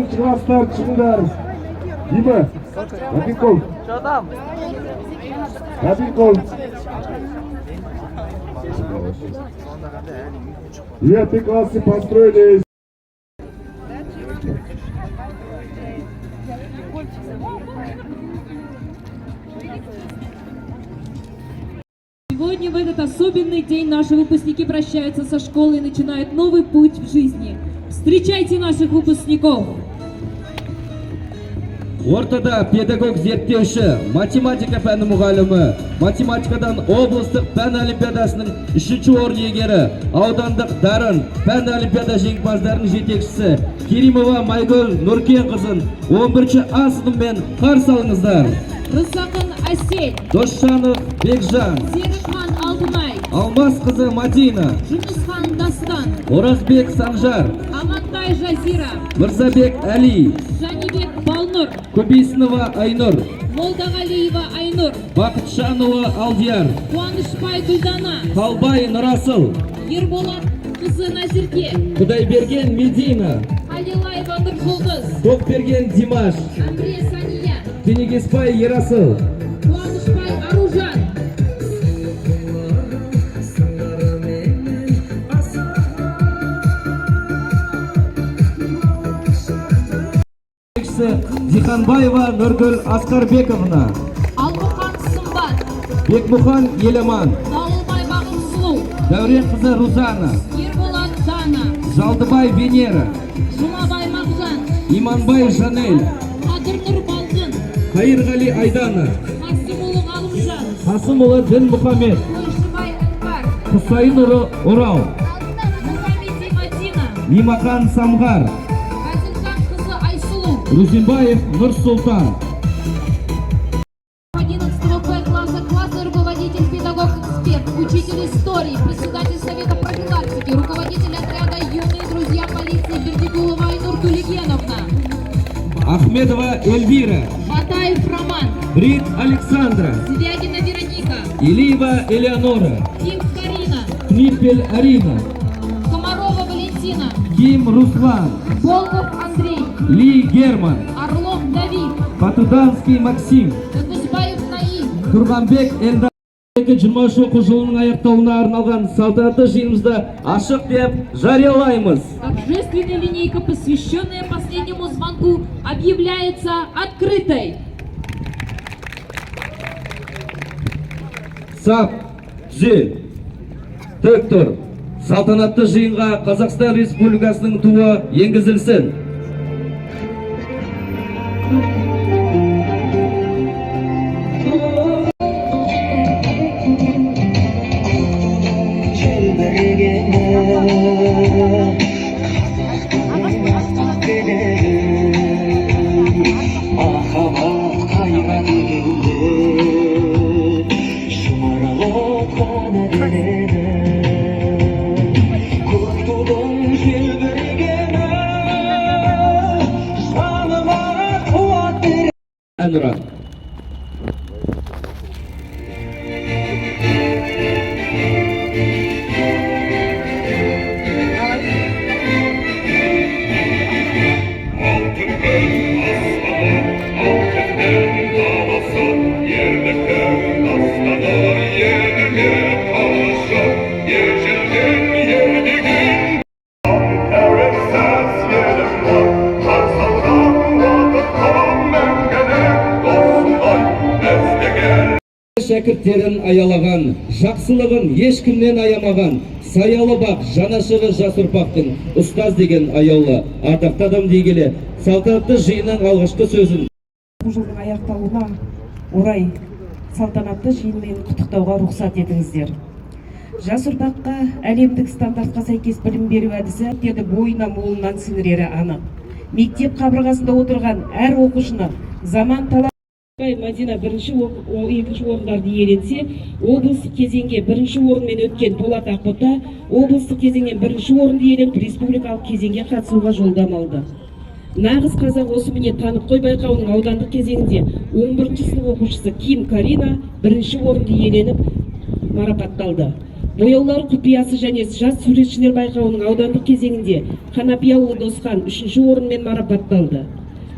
9 класстар çıkınlar. Дима, Кабинков. Кабинков. 9 классы построились. Сегодня, в этот особенный день, наши выпускники прощаются со школы и начинают новый путь в жизни. Встречайте наших выпускников! Ортада педагог зерттеуші, математика пәні мұғалімі, математикадан облыстық пән олимпиадасының 3-ші орын иегері, аудандық дарын пән олимпиада жеңімпаздарының жетекшісі Керимова Майгүл Нұркен қызын 11-ші А сыныбымен қарсы алыңыздар. Рысақын Әсел, Досжанов Бекжан, Серікхан Алтынай, Алмас қызы Мадина, Жүнісхан Дастан, Оразбек Санжар, Амантай Жазира, Мырзабек Әли, Жанибек Балнұр, Көбейсінова Айнұр, Молдағалиева Айнұр, Бақытшанова Алдияр, Қуанышбай Гүлдана, Қалбай Нұрасыл, Ерболат қызы Назерке, Құдайберген Медина, Алилаева Нұржұлдыз, Тоқберген Димаш, Андре Сания, Кенегеспай Ерасыл, Қуанышбай Аружан, Диханбаева Нұргүл Асқарбековна, Алмұхан Сымбат, Бекмұхан Елеман, Дауылбай Бағым Сұлу, Дәурен қызы Рузана, Ерболат Дана, Жалдыбай Венера, Жұмабай Мағжан, Иманбай Жанель, Қадырнұр Балғын, Қайырғали Айдана, Қасымұлы Ғалымжан, Қасымұлы Дін Мұхаммед, Қойшыбай Әкбар, Құсайын Орал, Мұхаммеди Мадина, Мимақан Самғар, Әзілжан қызы Айсұлу, Рузимбаев Нұр Сұлтан. 11 Б класса, классный руководитель, педагог-эксперт, учитель истории, председатель совета профилактики, руководитель отряда «Юные друзья полиции» Бердикулова Айнур Тулегеновна, Ахмедова Эльвира, Батаев Роман, Брит Александра, Звягина Вероника, Илиева Элеонора, Ким Карина, Книпель Арина, Комарова Валентина, Ким Руслан, Волков Андрей, Ли Герман, Орлов Давид, Патуданский Максим, Кузбаев Наим. Турғанбек Эльдар. 20 оқу жылының аяқталуына арналған салтанатты жиынымызды ашық деп жариялаймыз. Торжественная линейка, посвященная последнему звонку, объявляется открытой. Сап, түзе, тік тұр. Салтанатты жиынға Қазақстан Республикасының туы енгізілсін. Әнұран. Шәкірттерін аялаған, жақсылығын ешкімнен аямаған, саялы бақ, жанашығы жас ұрпақтың ұстаз деген аяулы, ардақты адам дей келе, салтанатты жиынның алғашқы сөзін. Бұл жылдың аяқталуына орай салтанатты жиынмен құттықтауға рұқсат етіңіздер. Жас ұрпаққа әлемдік стандартқа сәйкес білім беру әдісі бойына молынан сіңірері анық. Мектеп қабырғасында отырған әр оқушыны заман талап Мадина бірінші екінші орындарды иеленсе, облыстық кезеңге бірінші орынмен өткен Болат Ақбота облыстық кезеңнен бірінші орынды иеленіп, республикалық кезеңге қатысуға жолдама алды. Нағыз қазақ осы міне танып қой байқауының аудандық кезеңінде 11-ші сынып оқушысы Ким Карина бірінші орынды иеленіп марапатталды. Бояулар құпиясы және жас суретшілер байқауының аудандық кезеңінде Қанапияұлы Досхан 3-ші орынмен марапатталды.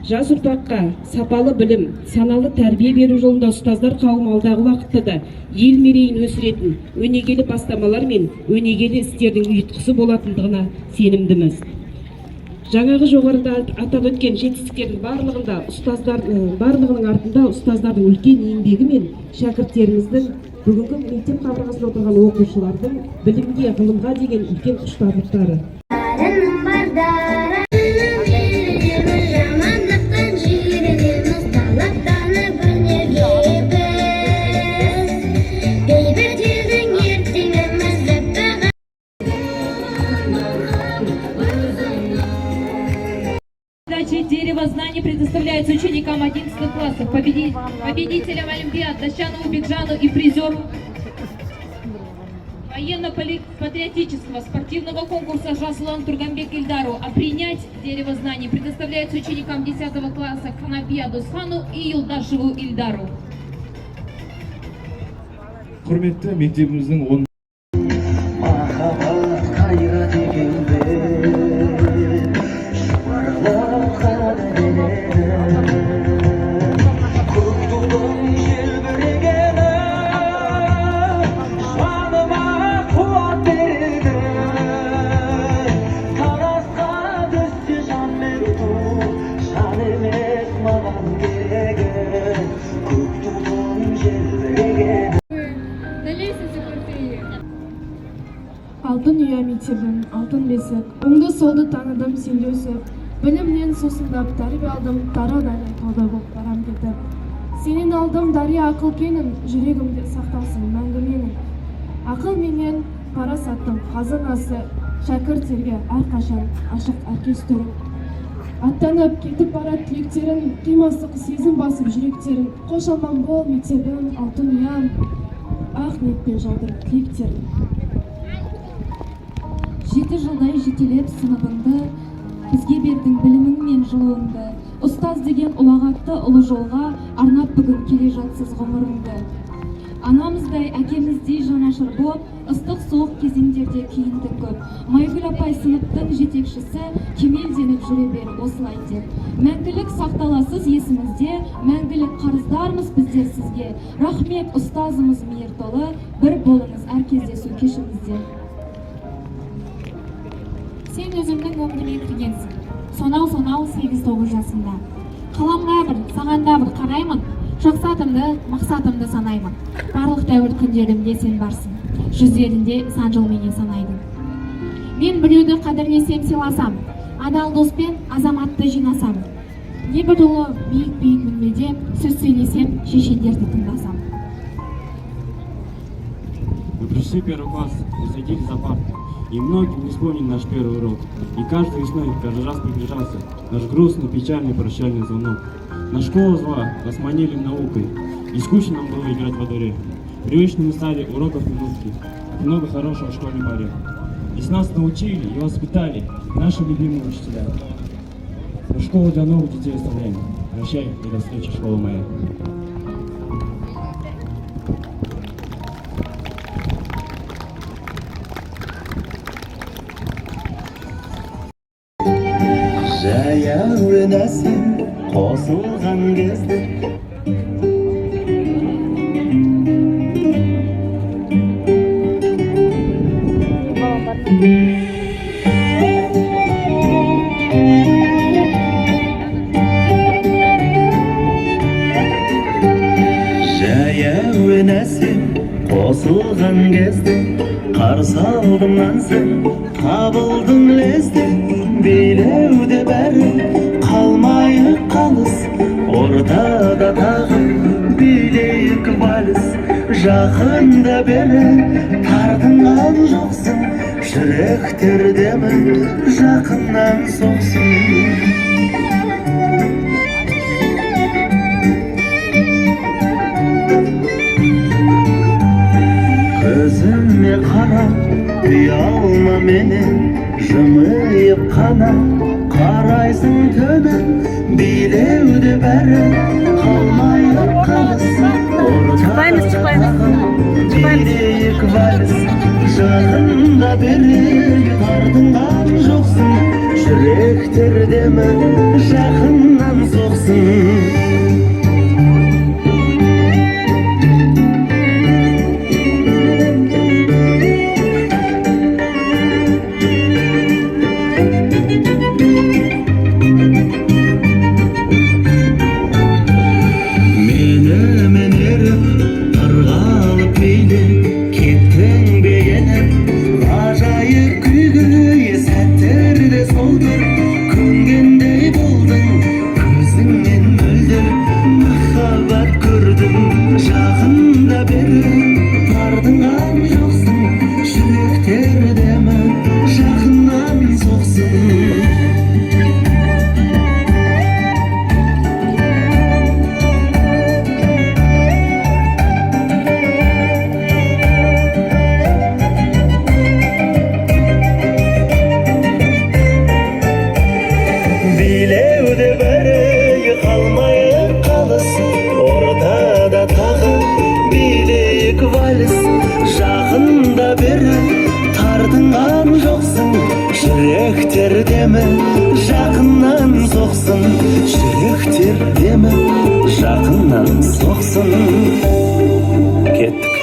Жас ұрпаққа сапалы білім, саналы тәрбие беру жолында ұстаздар қауым алдағы уақытта да ел мерейін өсіретін өнегелі бастамалар мен өнегелі істердің ұйытқысы болатындығына сенімдіміз. Жаңағы жоғарыда атап өткен жетістіктердің барлығының артында ұстаздардың үлкен еңбегі мен шәкірттеріміздің бүгінгі мектеп қабырғасында отырған оқушылардың білімге, ғылымға деген үлкен құштарлықтары. Дерево знаний предоставляется ученикам 11 классов, победителям Олимпиад Дощанову Бекжану и призеру военно-патриотического спортивного конкурса Жасулан Турганбек Ильдару. А принять дерево знаний предоставляется ученикам 10 класса Қанапия Досхану и Юлдашеву Ильдару. Құрметті мектебіміздің Алтын ұя мектебін, алтын бесік, оңды солды таныдым сенде өсіп, білімнен сусындап тәрбие алдым, тарау-дария таудай болып барам кетіп. Сенен алдым дария ақыл кенін, жүрегімде сақталсын мәңгі менің. Ақыл менен парасаттың қазынасы, шәкірттерге әрқашан ашық әркез түрін. Аттанып кетіп барат түлектерін, қимастық сезім басып жүректерін, қош аман бол мектебім, алтын ұям, ақ ниетпен жаудырып тілектерін. 7 жылдай жетелеп сыныбыңды, бізге бердің білімің мен жылуыңды. Ұстаз деген ұлағатты ұлы жолға арнап бүгін келе жатсыз ғұмырыңды. Анамыздай, әкеміздей жанашыр боп, ыстық суық кезеңдерде күйіндің көп. Майгүл апай сыныптың жетекшісі, кемелденіп жүре бер осылай деп. Мәңгілік сақталасыз есімізде, мәңгілік қарыздармыз біздер сізге. Рахмет ұстазымыз мейір толы, бір болыңыз әр кездесу кешімізде. Сен өзімнің өміріме кіргенсің, сонау 8-9 жасында. Қаламға бір, сағанда бір қараймын, шоқсатымды, мақсатымды санаймын. Барлық дәуір күндерімде сен барсың, жүздерінде сан жыл менен санайдың. Мен біреуді қадірлесем сыйласам, адал доспен азаматты жинасам. Не бір ұлы биік мінбеде сөз сөйлесем, шешендерді тыңдасам. Мы пришли в первый класс и садились за парты. И многим не вспомним наш первый урок. И каждой весной, каждый раз приближался наш грустный, печальный, прощальный звонок. На школу зла нас манили наукой, и скучно нам было играть во дворе. Привычными стали уроков минутки, много хорошего в школьной паре. Здесь нас научили и воспитали наши любимые учителя. Но школу для новых детей оставляем. Прощай и до встречи, школа моя. Жаяу нәсім қосылған кезде Жаяу нәсім қосылған кезде қарсы алдымнан сен табылдың лезде билеуде бәрі қалмайық қалыс ортада тағы билейік вальс жақында бері тартынған жоқсың жүректердемі жақыннан соқсын көзіме қарап ұялма менен жымиып қана қарайсың төмен билеуде бәрі қалмайық қалыс ортада билейік вальс жақында бері тартынған жоқсың, жүректер демі жақыннан соқсын. Жүректер демі жақыннан соқсын, жүректер демі жақыннан соқсын. Кеттік.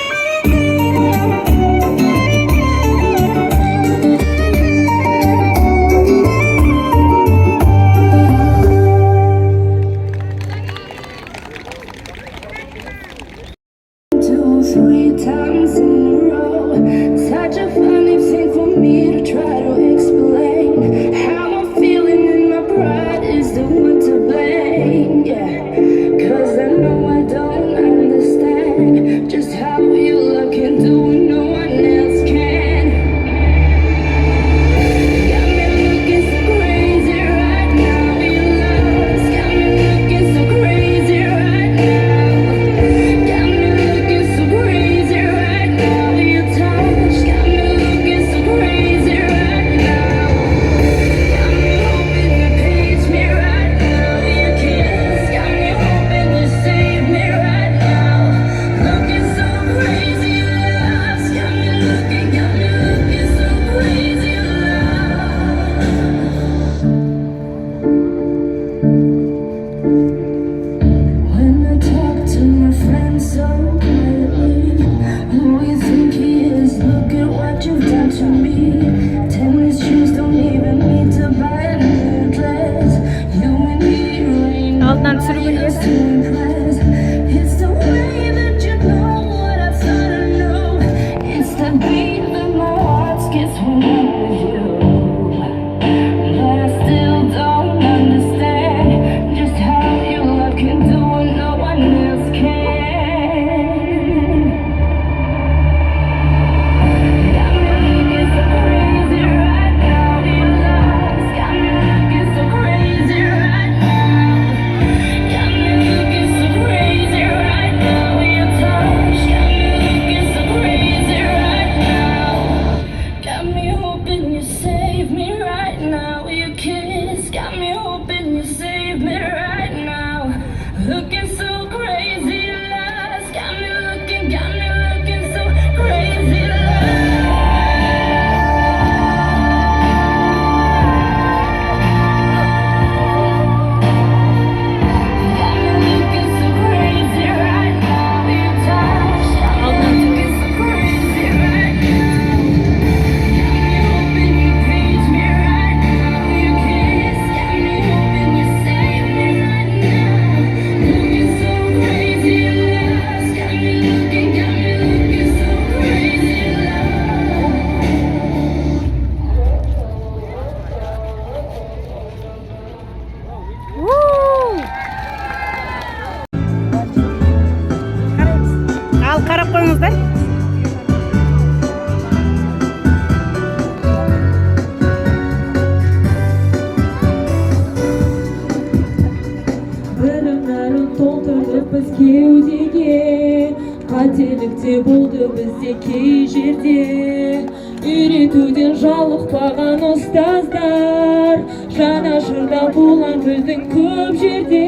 Қателікте болды бізде кей жерде, үйретуден жалықпаған ұстаздар, жанашырда болған біздің көп жерде,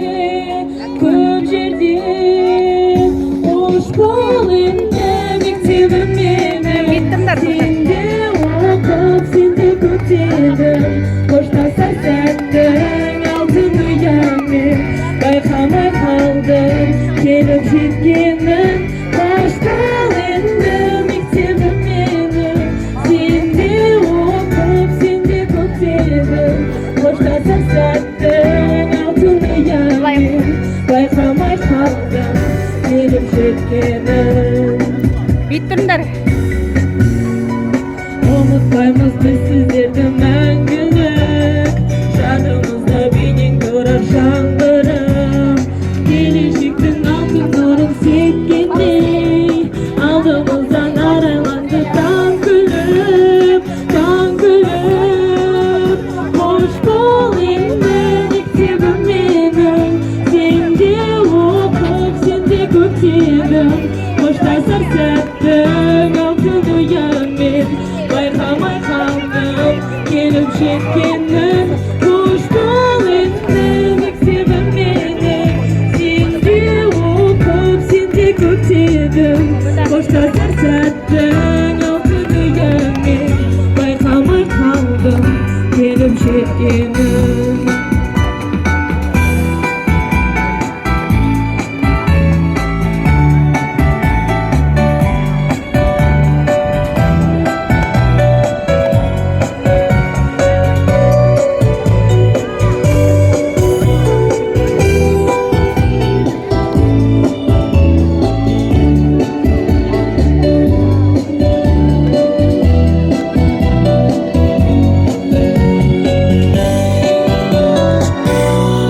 көп жерде. Ош бол енді мектебім менің, сенде Қоштасар сәттің алтын үйіңмен байқамай қалдым келіп жеткенін.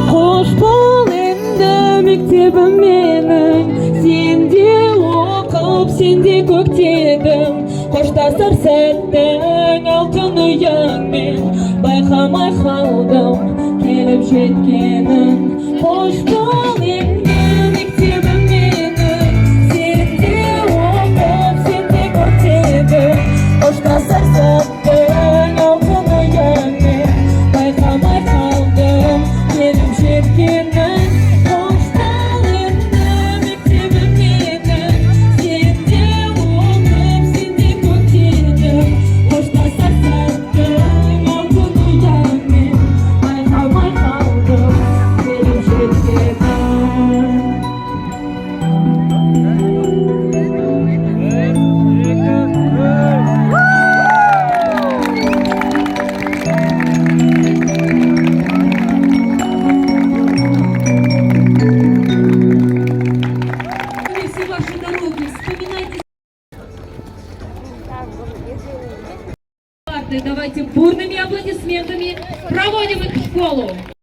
Қош бол енді мектебім менің, сенде оқып, сенде көктедім. Қоштасар сәттің алтын үйіңмен байқамай қалдым келіп жеткенін. Қош бол